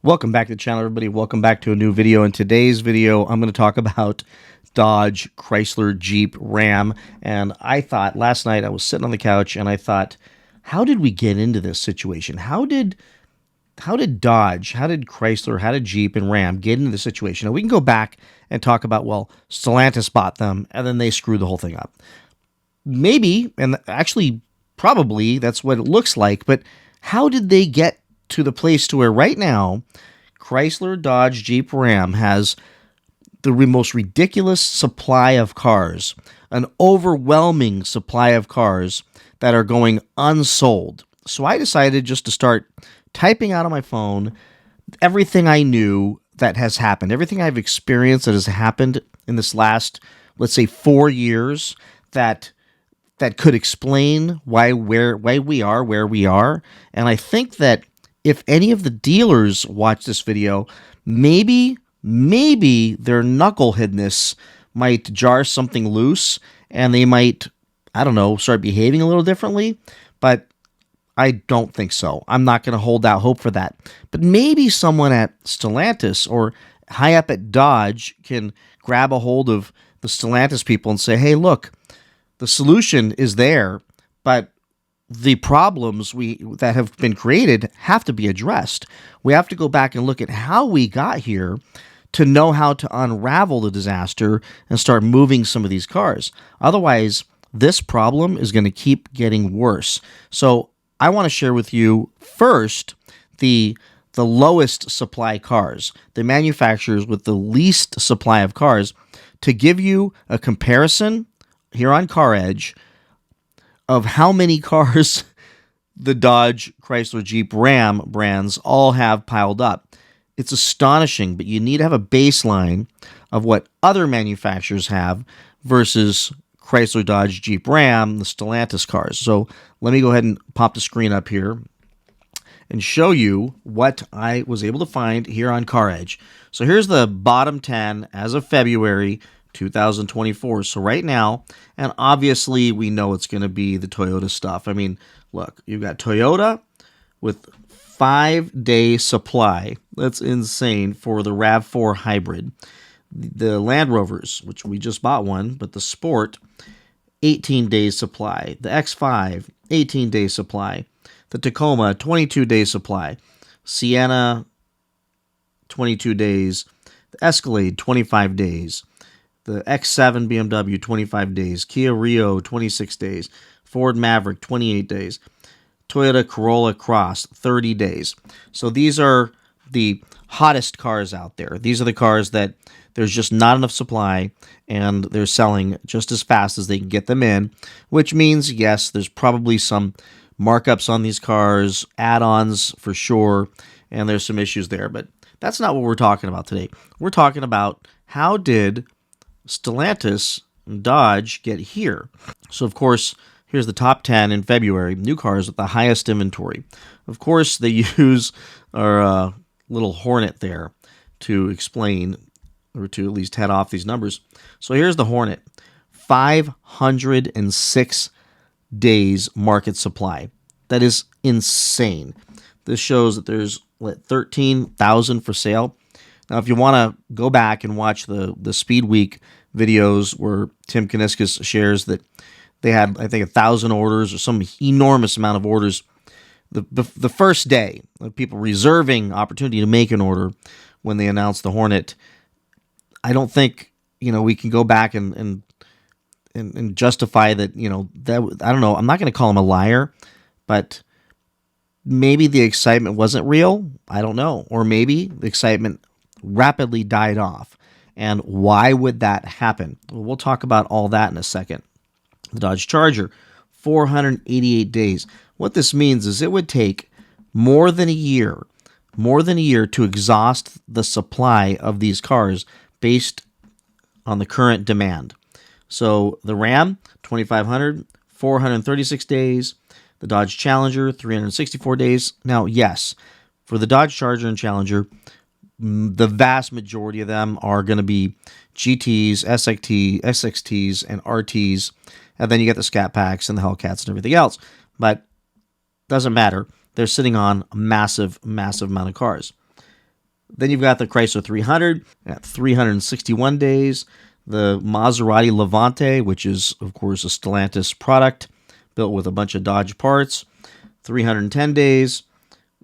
Welcome back to the channel, everybody. Welcome back to a new video. In today's video, I'm going to talk about Dodge, Chrysler, Jeep, Ram. And I thought last night I was sitting on the couch and I thought, how did we get into this situation? How did Dodge, how did Chrysler, how did Jeep and Ram get into the situation? Now we can go back and talk about, well, Stellantis bought them and then they screwed the whole thing up. Maybe, and actually probably that's what it looks like, but how did they get to the place to where right now Chrysler, Dodge, Jeep, Ram has the most ridiculous supply of cars, an overwhelming supply of cars that are going unsold? So I decided just to start typing out on my phone everything I knew that has happened, everything I've experienced that has happened in this last, let's say, 4 years that could explain why we are where we are. And I think that if any of the dealers watch this video, maybe their knuckleheadness might jar something loose and they might, I don't know, start behaving a little differently. But I don't think so. I'm not going to hold out hope for that. But maybe someone at Stellantis or high up at Dodge can grab a hold of the Stellantis people and say, hey, look, the solution is there, but the problems that have been created have to be addressed. We have to go back and look at how we got here to know how to unravel the disaster and start moving some of these cars. Otherwise, this problem is going to keep getting worse. So I want to share with you first the lowest supply cars, the manufacturers with the least supply of cars, to give you a comparison here on Car Edge of how many cars the Dodge, Chrysler, Jeep, Ram brands all have piled up. It's astonishing, but you need to have a baseline of what other manufacturers have versus Chrysler, Dodge, Jeep, Ram, the Stellantis cars. So let me go ahead and pop the screen up here and show you what I was able to find here on Car Edge. So here's the bottom 10 as of February 2024. So right now, and obviously we know it's going to be the Toyota stuff. I mean, look, you've got Toyota with 5-day supply. That's insane for the RAV4 hybrid. The Land Rovers, which we just bought one, but the Sport, 18 days supply. The X5, 18 days supply. The Tacoma, 22 days supply. Sienna, 22 days. The Escalade, 25 days. The X7 BMW, 25 days. Kia Rio, 26 days. Ford Maverick, 28 days. Toyota Corolla Cross, 30 days. So these are the hottest cars out there. These are the cars that there's just not enough supply, and they're selling just as fast as they can get them in, which means, yes, there's probably some markups on these cars, add-ons for sure, and there's some issues there. But that's not what we're talking about today. We're talking about how did Stellantis and Dodge get here. So, of course, here's the top 10 in February, new cars with the highest inventory. Of course, they use our little Hornet there to explain, or to at least head off these numbers. So here's the Hornet, 506 days market supply. That is insane. This shows that there's 13,000 for sale. Now, if you want to go back and watch the Speed Week videos where Tim Kuniskis shares that they had, I think, 1,000 orders or some enormous amount of orders the first day of people reserving opportunity to make an order when they announced the Hornet. I don't think, we can go back and justify that, that, I don't know, I'm not going to call him a liar, but maybe the excitement wasn't real. I don't know. Or maybe the excitement rapidly died off. And why would that happen? Well, we'll talk about all that in a second. The Dodge Charger, 488 days. What this means is it would take more than a year to exhaust the supply of these cars based on the current demand. So the Ram, 2,500, 436 days. The Dodge Challenger, 364 days. Now, yes, for the Dodge Charger and Challenger, the vast majority of them are going to be GTs, SXTs, and RTs. And then you get the Scat Packs and the Hellcats and everything else. But doesn't matter. They're sitting on a massive, massive amount of cars. Then you've got the Chrysler 300 at 361 days. The Maserati Levante, which is, of course, a Stellantis product built with a bunch of Dodge parts, 310 days.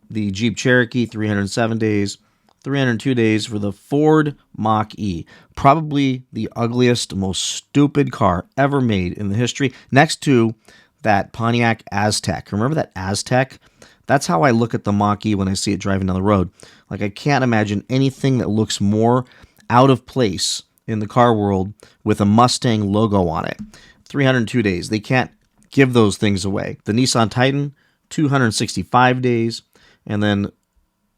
The Jeep Cherokee, 307 days. 302 days for the Ford Mach-E. Probably the ugliest, most stupid car ever made in the history, next to that Pontiac Aztek. Remember that Aztek? That's how I look at the Mach-E when I see it driving down the road. Like, I can't imagine anything that looks more out of place in the car world with a Mustang logo on it. 302 days. They can't give those things away. The Nissan Titan, 265 days. And then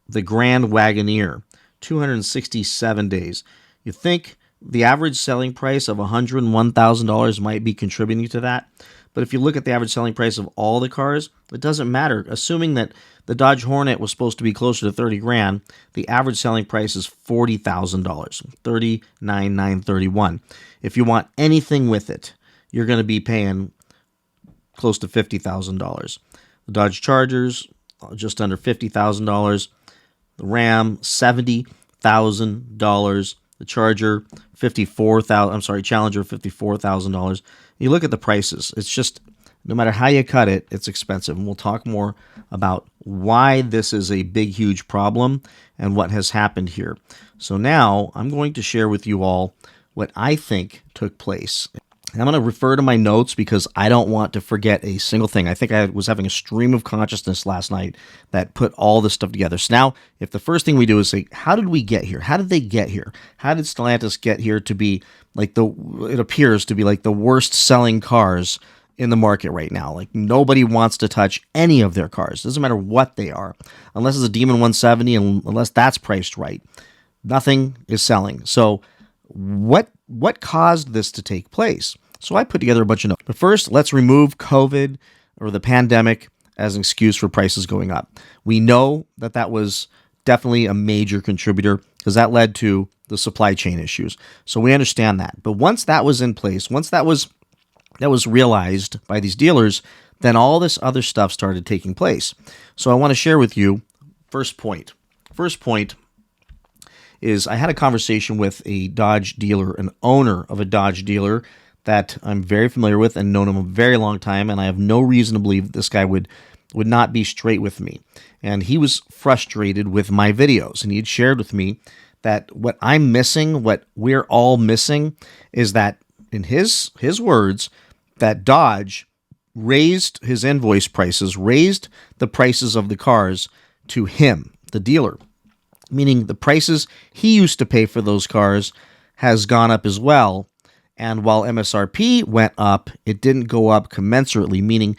the Grand Wagoneer, 267 days. You think the average selling price of $101,000 might be contributing to that? But if you look at the average selling price of all the cars, it doesn't matter. Assuming that the Dodge Hornet was supposed to be closer to 30 grand, the average selling price is $40,000, $39,931. If you want anything with it, you're going to be paying close to $50,000. The Dodge Chargers, just under $50,000. The Ram, $70,000. The Charger, $54,000. I'm sorry, Challenger, $54,000. You look at the prices. It's just, no matter how you cut it, it's expensive. And we'll talk more about why this is a big, huge problem and what has happened here. So now I'm going to share with you all what I think took place. I'm going to refer to my notes because I don't want to forget a single thing. I think I was having a stream of consciousness last night that put all this stuff together. So now, if the first thing we do is say, how did we get here? How did they get here? How did Stellantis get here to be like it appears to be like the worst selling cars in the market right now? Like, nobody wants to touch any of their cars. Doesn't matter what they are, unless it's a Demon 170 and unless that's priced right. Nothing is selling. So what caused this to take place? So I put together a bunch of notes. But first, let's remove COVID or the pandemic as an excuse for prices going up. We know that that was definitely a major contributor because that led to the supply chain issues. So we understand that. But once that was in place, once that was realized by these dealers, then all this other stuff started taking place. So I want to share with you first point. First point is I had a conversation with a Dodge dealer, an owner of a Dodge dealer that I'm very familiar with and known him a very long time, and I have no reason to believe this guy would not be straight with me. And he was frustrated with my videos, and he had shared with me that what I'm missing, what we're all missing, is that, in his words, that Dodge raised his invoice prices, raised the prices of the cars to him, the dealer, meaning the prices he used to pay for those cars has gone up as well. And while MSRP went up, it didn't go up commensurately, meaning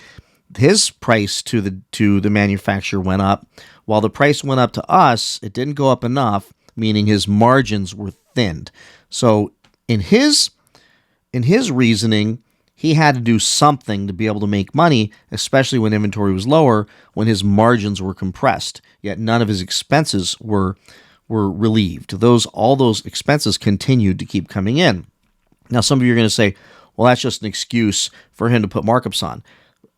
his price to the manufacturer went up. While the price went up to us, it didn't go up enough, meaning his margins were thinned. So in his reasoning, he had to do something to be able to make money, especially when inventory was lower, when his margins were compressed. Yet none of his expenses were relieved. All those expenses continued to keep coming in. Now, some of you are going to say, well, that's just an excuse for him to put markups on.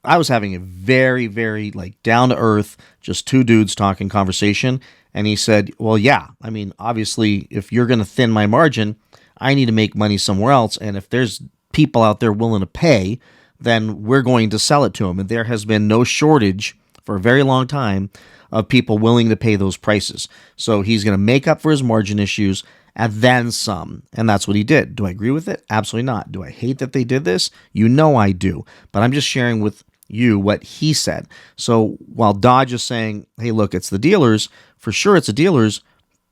I was having a very, very down-to-earth, just two dudes talking conversation, and he said, well, yeah, I mean, obviously, if you're going to thin my margin, I need to make money somewhere else, and if there's people out there willing to pay, then we're going to sell it to them. And there has been no shortage for a very long time of people willing to pay those prices. So he's going to make up for his margin issues and then some. And that's what he did. Do I agree with it? Absolutely not. Do I hate that they did this? You know I do. But I'm just sharing with you what he said. So while Dodge is saying, hey, look, it's the dealers, for sure it's the dealers,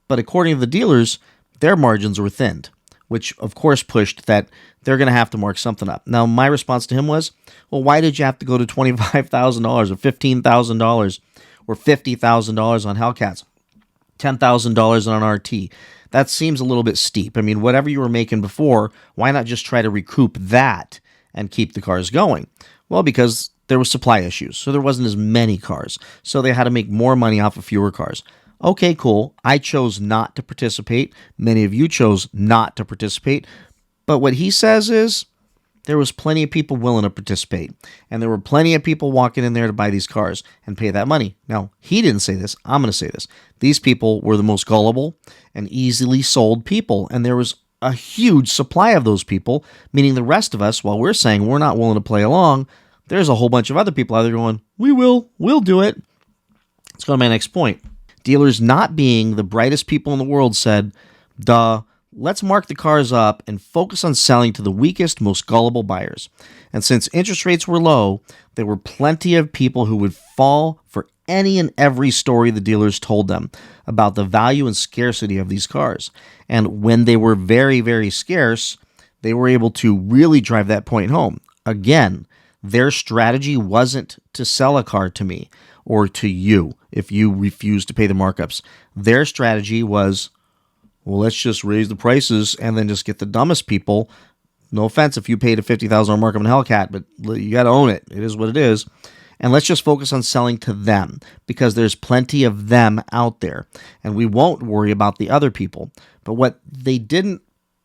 but according to the dealers, their margins were thinned, which of course pushed that they're going to have to mark something up. Now, my response to him was, well, why did you have to go to $25,000 or $15,000 or $50,000 on Hellcats, $10,000 on an RT? That seems a little bit steep. I mean, whatever you were making before, why not just try to recoup that and keep the cars going? Well, because there was supply issues, so there wasn't as many cars. So they had to make more money off of fewer cars. Okay, cool. I chose not to participate. Many of you chose not to participate. But what he says is, there was plenty of people willing to participate. And there were plenty of people walking in there to buy these cars and pay that money. Now, he didn't say this. I'm going to say this. These people were the most gullible and easily sold people. And there was a huge supply of those people, meaning the rest of us, while we're saying we're not willing to play along, there's a whole bunch of other people out there going, we'll do it. Let's go to my next point. Dealers, not being the brightest people in the world, said, duh, let's mark the cars up and focus on selling to the weakest, most gullible buyers. And since interest rates were low, there were plenty of people who would fall for any and every story the dealers told them about the value and scarcity of these cars. And when they were very, very scarce, they were able to really drive that point home. Again, their strategy wasn't to sell a car to me or to you if you refuse to pay the markups. Their strategy was, well, let's just raise the prices and then just get the dumbest people. No offense if you paid a $50,000 markup in Hellcat, but you got to own it. It is what it is. And let's just focus on selling to them because there's plenty of them out there. And we won't worry about the other people. But what they didn't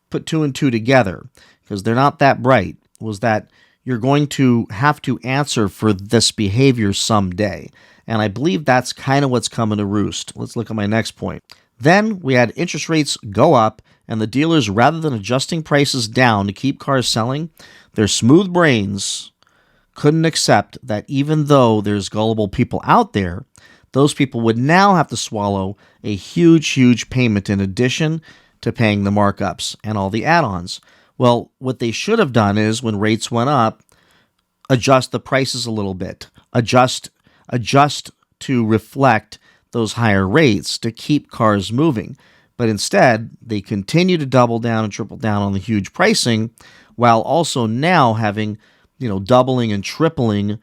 put two and two together, because they're not that bright, was that you're going to have to answer for this behavior someday. And I believe that's kind of what's coming to roost. Let's look at my next point. Then we had interest rates go up, and the dealers, rather than adjusting prices down to keep cars selling, their smooth brains couldn't accept that even though there's gullible people out there, those people would now have to swallow a huge, huge payment in addition to paying the markups and all the add-ons. Well, what they should have done is, when rates went up, adjust the prices a little bit, adjust to reflect those higher rates to keep cars moving. But instead, they continue to double down and triple down on the huge pricing, while also now having, doubling and tripling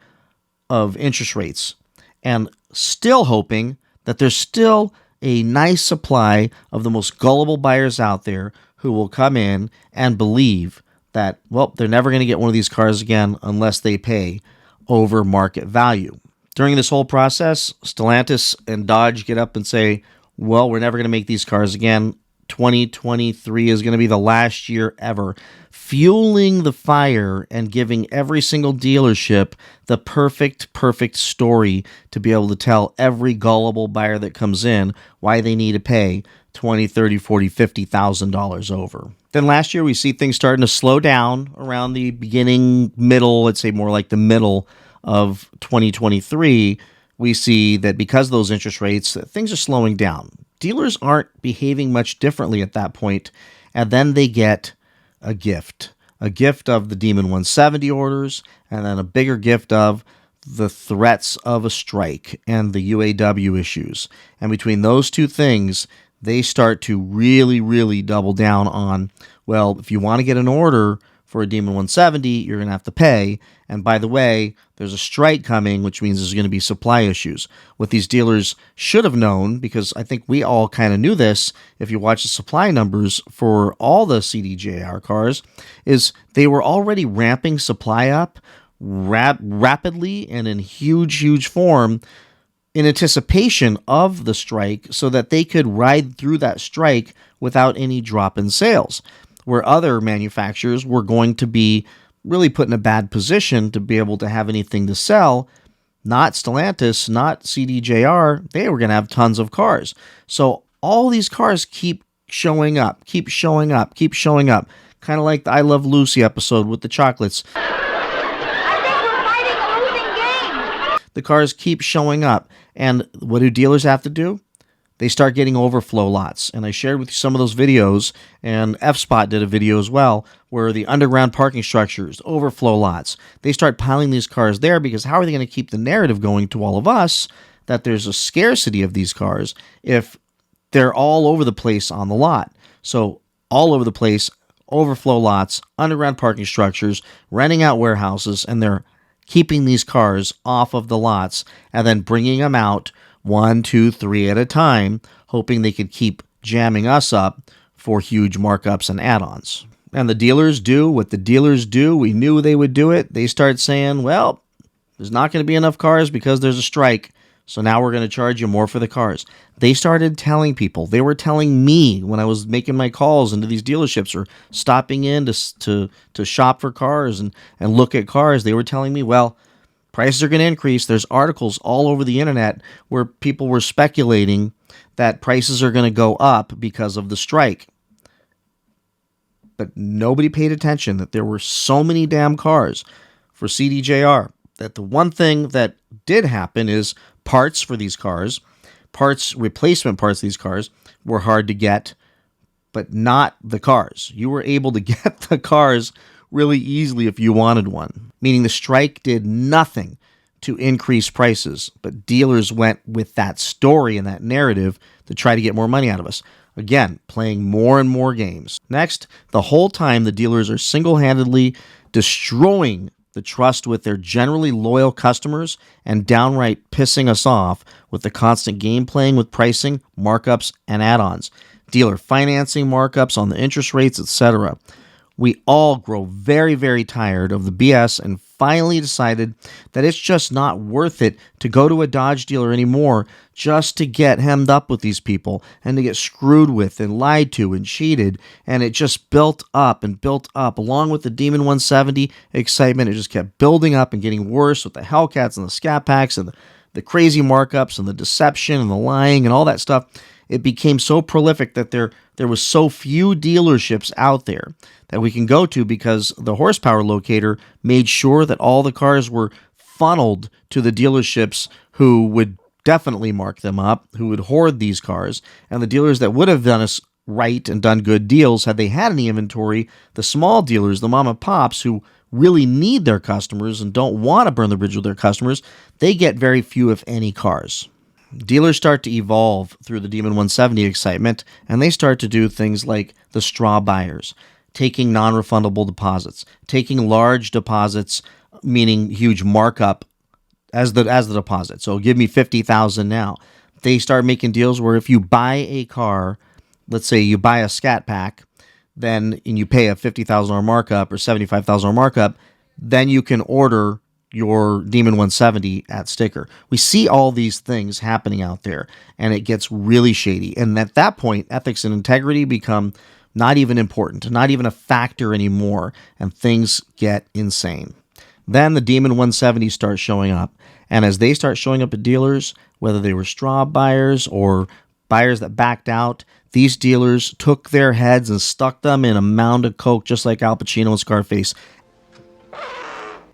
of interest rates, and still hoping that there's still a nice supply of the most gullible buyers out there who will come in and believe that, well, they're never going to get one of these cars again unless they pay over market value. During this whole process, Stellantis and Dodge get up and say, well, we're never going to make these cars again. 2023 is going to be the last year ever, fueling the fire and giving every single dealership the perfect story to be able to tell every gullible buyer that comes in why they need to pay $20,000, $30,000, $40,000, $50,000 over. Then last year, we see things starting to slow down around the beginning, middle, let's say more like the middle of 2023. We see that because of those interest rates, that things are slowing down. Dealers aren't behaving much differently at that point, and then they get a gift of the Demon 170 orders, and then a bigger gift of the threats of a strike and the UAW issues. And between those two things, they start to really double down on, well, if you want to get an order for a Demon 170, you're going to have to pay. And by the way, there's a strike coming, which means there's going to be supply issues. What these dealers should have known, because I think we all kind of knew this, if you watch the supply numbers for all the CDJR cars, is they were already ramping supply up rapidly and in huge form in anticipation of the strike so that they could ride through that strike without any drop in sales, where other manufacturers were going to be really put in a bad position to be able to have anything to sell. Not Stellantis, not CDJR. They were going to have tons of cars. So all these cars keep showing up. Kind of like the I Love Lucy episode with the chocolates. I think we're fighting a losing game. The cars keep showing up. And what do dealers have to do? They start getting overflow lots. And I shared with you some of those videos, and F-Spot did a video as well, where the underground parking structures, overflow lots, they start piling these cars there because how are they going to keep the narrative going to all of us that there's a scarcity of these cars if they're all over the place on the lot? So all over the place, overflow lots, underground parking structures, renting out warehouses, and they're keeping these cars off of the lots and then bringing them out 1, 2, 3 at a time, hoping they could keep jamming us up for huge markups and add-ons. And the dealers do what the dealers do. We knew they would do it. They start saying, well, there's not going to be enough cars because there's a strike. So now we're going to charge you more for the cars. They started telling people. They were telling me when I was making my calls into these dealerships or stopping in to shop for cars and look at cars. They were telling me, well, prices are going to increase. There's articles all over the internet where people were speculating that prices are going to go up because of the strike. But nobody paid attention that there were so many damn cars for CDJR that the one thing that did happen is parts for these cars, replacement parts of these cars were hard to get, but not the cars. You were able to get the cars really easily if you wanted one, meaning the strike did nothing to increase prices, but dealers went with that story and that narrative to try to get more money out of us. Again, playing more and more games. Next, the whole time the dealers are single-handedly destroying the trust with their generally loyal customers and downright pissing us off with the constant game playing with pricing, markups, and add-ons, dealer financing markups on the interest rates, etc. We all grow very, very tired of the BS and finally decided that it's just not worth it to go to a Dodge dealer anymore just to get hemmed up with these people and to get screwed with and lied to and cheated. And it just built up and built up along with the Demon 170 excitement. It just kept building up and getting worse with the Hellcats and the Scat Packs and the crazy markups and the deception and the lying and all that stuff. It became so prolific that there was so few dealerships out there that we can go to because the horsepower locator made sure that all the cars were funneled to the dealerships who would definitely mark them up, who would hoard these cars, and the dealers that would have done us right and done good deals had they had any inventory, the small dealers, the mom and pops who really need their customers and don't want to burn the bridge with their customers, they get very few, if any, cars. Dealers start to evolve through the Demon 170 excitement, and they start to do things like the straw buyers, taking non-refundable deposits, taking large deposits, meaning huge markup as the deposit. So give me $50,000 now. They start making deals where if you buy a car, let's say you buy a Scat Pack, and you pay a $50,000 markup or $75,000 markup, then you can order your Demon 170 at sticker. We see all these things happening out there, and it gets really shady. And at that point, ethics and integrity become not even important, not even a factor anymore, and things get insane. Then the Demon 170 starts showing up, and as they start showing up at dealers, whether they were straw buyers or buyers that backed out, these dealers took their heads and stuck them in a mound of coke, just like Al Pacino and Scarface,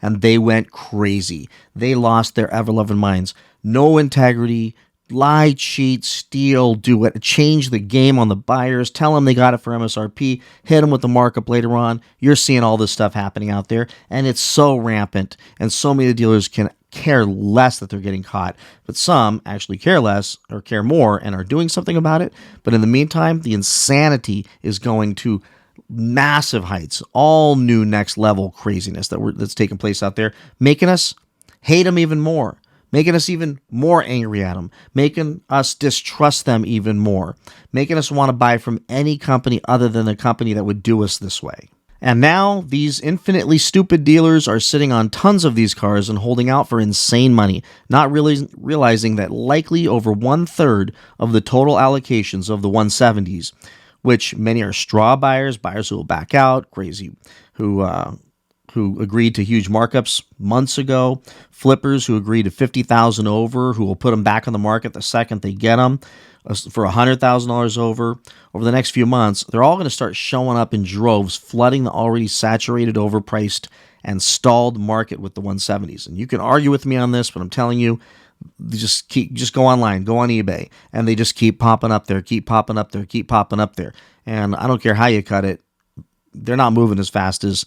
and they went crazy. They lost their ever-loving minds. No integrity, lie, cheat, steal, do it, change the game on the buyers, tell them they got it for MSRP, hit them with the markup later on. You're seeing all this stuff happening out there, and it's so rampant, and so many dealers can care less that they're getting caught, but some actually care less or care more and are doing something about it. But in the meantime, the insanity is going to massive heights, all new next level craziness that's taking place out there, making us hate them even more, making us even more angry at them, making us distrust them even more, making us want to buy from any company other than the company that would do us this way. And now these infinitely stupid dealers are sitting on tons of these cars and holding out for insane money, not really realizing that likely over 1/3 of the total allocations of the 170s, which many are straw buyers, buyers who will back out, crazy, who agreed to huge markups months ago, flippers who agreed to $50,000 over, who will put them back on the market the second they get them for $100,000 over the next few months. They're all going to start showing up in droves, flooding the already saturated, overpriced, and stalled market with the 170s. And you can argue with me on this, but I'm telling you, just go online, go on eBay, and they just keep popping up there, keep popping up there, keep popping up there. And I don't care how you cut it, they're not moving as fast as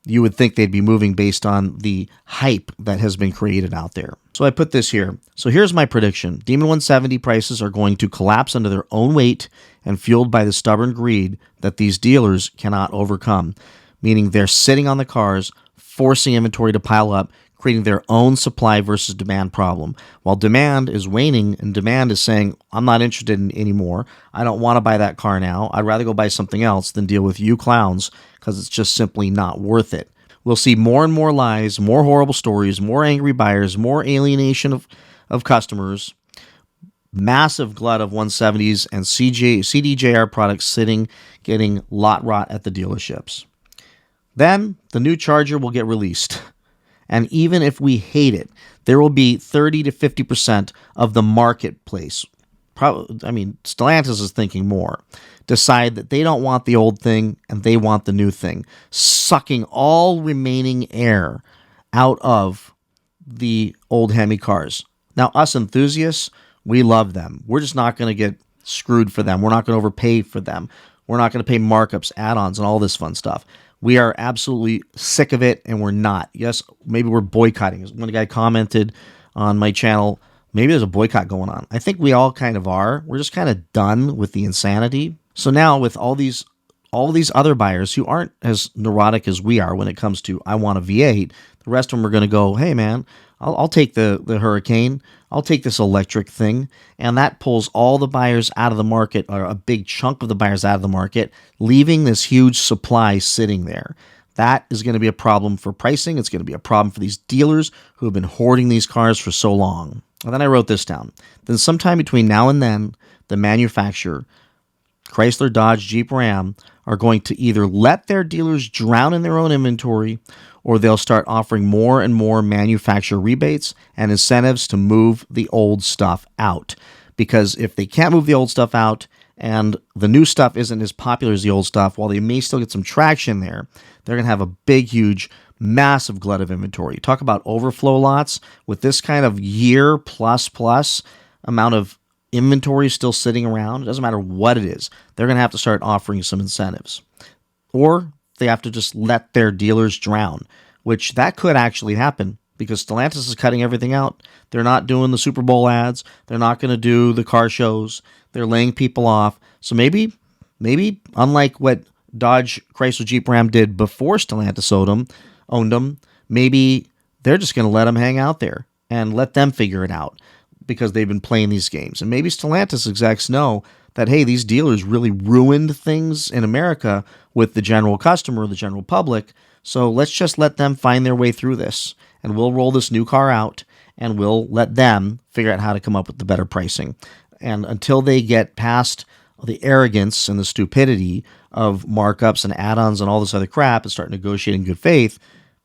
you would think they'd be moving based on the hype that has been created out there. So I put this here. So here's my prediction. Demon 170 prices are going to collapse under their own weight and fueled by the stubborn greed that these dealers cannot overcome, meaning they're sitting on the cars, forcing inventory to pile up, creating their own supply versus demand problem. While demand is waning and demand is saying, I'm not interested in anymore. I don't want to buy that car now. I'd rather go buy something else than deal with you clowns because it's just simply not worth it. We'll see more and more lies, more horrible stories, more angry buyers, more alienation of customers, massive glut of 170s and CDJR products sitting, getting lot rot at the dealerships. Then the new Charger will get released. And even if we hate it, there will be 30 to 50% of the marketplace. Stellantis is thinking more. Decide that they don't want the old thing and they want the new thing, sucking all remaining air out of the old Hemi cars. Now, us enthusiasts, we love them. We're just not going to get screwed for them. We're not going to overpay for them. We're not going to pay markups, add-ons, and all this fun stuff. We are absolutely sick of it, and we're not. Yes, maybe we're boycotting. One guy commented on my channel, maybe there's a boycott going on. I think we all kind of are. We're just kind of done with the insanity. So now with all these other buyers who aren't as neurotic as we are when it comes to, I want a V8, the rest of them are going to go, hey, man, I'll take the Hurricane. I'll take this electric thing. And that pulls all the buyers out of the market, or a big chunk of the buyers out of the market, leaving this huge supply sitting there. That is going to be a problem for pricing. It's going to be a problem for these dealers who have been hoarding these cars for so long. And then I wrote this down. Then sometime between now and then, the manufacturer, Chrysler, Dodge, Jeep, Ram, are going to either let their dealers drown in their own inventory, or they'll start offering more and more manufacturer rebates and incentives to move the old stuff out. Because if they can't move the old stuff out and the new stuff isn't as popular as the old stuff, while they may still get some traction there, they're going to have a big, huge, massive glut of inventory. Talk about overflow lots. With this kind of year plus amount of inventory still sitting around, it doesn't matter what it is, they're going to have to start offering some incentives. Or they have to just let their dealers drown, which that could actually happen because Stellantis is cutting everything out. They're not doing the Super Bowl ads. They're not going to do the car shows. They're laying people off. So maybe unlike what Dodge, Chrysler, Jeep, Ram did before Stellantis owned them, maybe they're just going to let them hang out there and let them figure it out because they've been playing these games. And maybe Stellantis execs know that, hey, these dealers really ruined things in America with the general customer, the general public, so let's just let them find their way through this, and we'll roll this new car out, and we'll let them figure out how to come up with the better pricing. And until they get past the arrogance and the stupidity of markups and add-ons and all this other crap and start negotiating in good faith,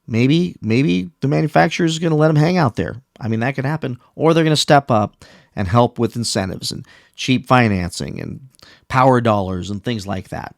maybe the manufacturer is going to let them hang out there. I mean, that could happen. Or they're going to step up and help with incentives and cheap financing and power dollars and things like that.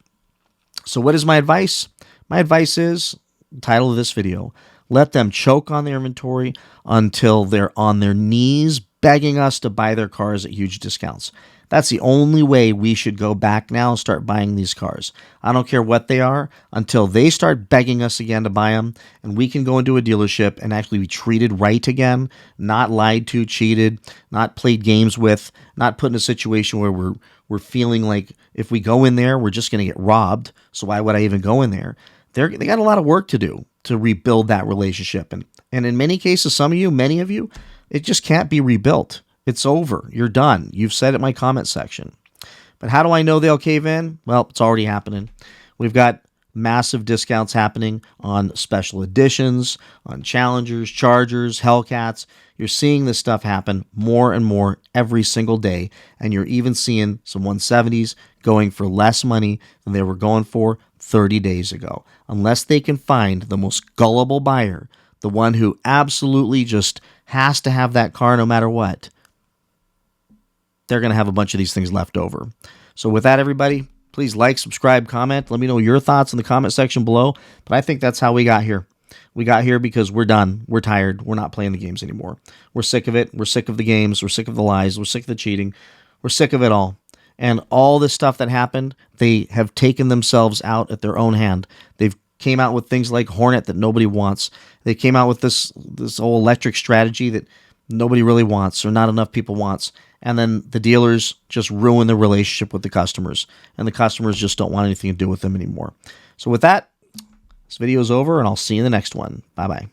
So what is my advice? My advice is, the title of this video, let them choke on their inventory until they're on their knees begging us to buy their cars at huge discounts. That's the only way we should go back now and start buying these cars. I don't care what they are, until they start begging us again to buy them, and we can go into a dealership and actually be treated right again, not lied to, cheated, not played games with, not put in a situation where we're feeling like if we go in there, we're just going to get robbed, so why would I even go in there? They got a lot of work to do to rebuild that relationship. And in many cases, many of you, it just can't be rebuilt. It's over. You're done. You've said it in my comment section. But how do I know they'll cave in? Well, it's already happening. We've got massive discounts happening on special editions, on Challengers, Chargers, Hellcats. You're seeing this stuff happen more and more every single day. And you're even seeing some 170s going for less money than they were going for 30 days ago. Unless they can find the most gullible buyer, the one who absolutely just has to have that car no matter what, they're going to have a bunch of these things left over. So with that, everybody, please like, subscribe, comment. Let me know your thoughts in the comment section below. But I think that's how we got here. We got here because we're done. We're tired. We're not playing the games anymore. We're sick of it. We're sick of the games. We're sick of the lies. We're sick of the cheating. We're sick of it all. And all this stuff that happened, they have taken themselves out at their own hand. They've came out with things like Hornet that nobody wants. They came out with this whole electric strategy that nobody really wants or not enough people wants. And then the dealers just ruin the relationship with the customers. And the customers just don't want anything to do with them anymore. So with that, this video is over, and I'll see you in the next one. Bye-bye.